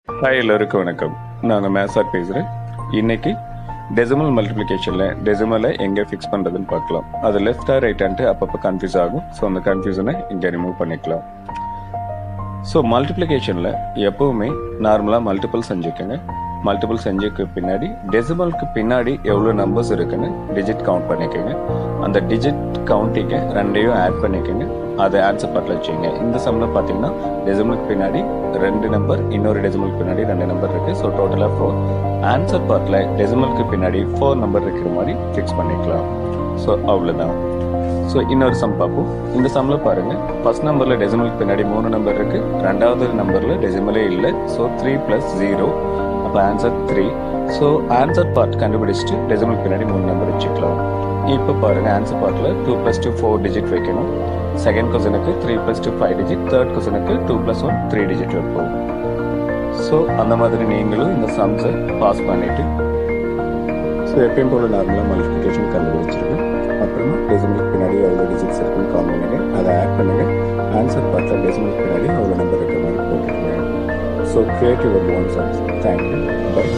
Hi எல்லோருக்கும் வணக்கம். நான் மேசார் பேசுகிறேன். இன்னைக்கு டெசிமல் மல்டிப்ளிகேஷனில் டெசிமலை எங்கே ஃபிக்ஸ் பண்ணுறதுன்னு பார்க்கலாம். அது லெஃப்டாக ரைட்டான்ட்டு அப்பப்போ கன்ஃபியூஸ் ஆகும். ஸோ அந்த கன்ஃபியூஷனை இங்கே ரிமூவ் பண்ணிக்கலாம். ஸோ மல்டிப்ளிகேஷனில் எப்போவுமே நார்மலாக மல்டிபிள் செஞ்சுக்கோங்க. மல்டிபிள் செஞ்சுக்கு பின்னாடி டெசிமலுக்கு பின்னாடி எவ்வளோ நம்பர்ஸ் இருக்குன்னு டிஜிட் கவுண்ட் பண்ணிக்கோங்க. அந்த டிஜிட் கவுண்டிங்கை ரெண்டையும் ஆட் பண்ணிக்கோங்க. அதை ஆன்சர் பார்ட்டில் வச்சுக்கோங்க. இந்த சம்மில் பார்த்தீங்கன்னா டெசிமலுக்கு பின்னாடி 2 நம்பர், இன்னொரு டெசிமலுக்கு பின்னாடி 2 நம்பர் இருக்குது. ஸோ டோட்டலாக 4. ஆன்சர் பார்ட்டில் டெசிமலுக்கு பின்னாடி 4 நம்பர் இருக்கிற மாதிரி ஃபிக்ஸ் பண்ணிக்கலாம். ஸோ அவ்வளோதான். ஸோ இன்னொரு சம் பார்ப்போம். இந்த சம்மில் பாருங்கள், ஃபர்ஸ்ட் நம்பரில் டெசிமலுக்கு பின்னாடி 3 நம்பர் இருக்குது. ரெண்டாவது நம்பரில் டெசிமலே இல்லை. ஸோ 3 + 0, அப்போ ஆன்சர் 3. ஸோ ஆன்சர் பார்ட் கண்டுபிடிச்சிட்டு டெசிமலுக்கு பின்னாடி 3 நம்பர் வச்சுக்கலாம். இப்போ பாருங்கள், ஆன்சர் பார்ட்டில் 2 + 2 4 டிஜிட் வைக்கணும். செகண்ட் கொஸ்டினுக்கு 3 + 2 5 டிஜிட், தேர்ட் கொஸ்டினுக்கு 2 + 1 3 டிஜிட் வைப்போம். ஸோ அந்த மாதிரி நீங்களும் இந்த சம்ஸை பாஸ் பண்ணிவிட்டு ஸோ எப்பயும் போல் நார்மலாக மல்டிப்ளிகேஷன் கண்டுபிடிச்சிருக்கேன். அப்புறமா டெசிமலுக்கு பின்னாடி எவ்வளோ டிஜிட்ஸ் இருக்குன்னு கவுண்ட் பண்ணுங்க, அதை ஆட் பண்ணுங்கள். ஆன்சர் பார்ட்டில் டெசிமலுக்கு பின்னாடி அவ்வளோ நம்பர் இருக்கிற மாதிரி போட்டுருங்க. So create your own sums. Thank you. By.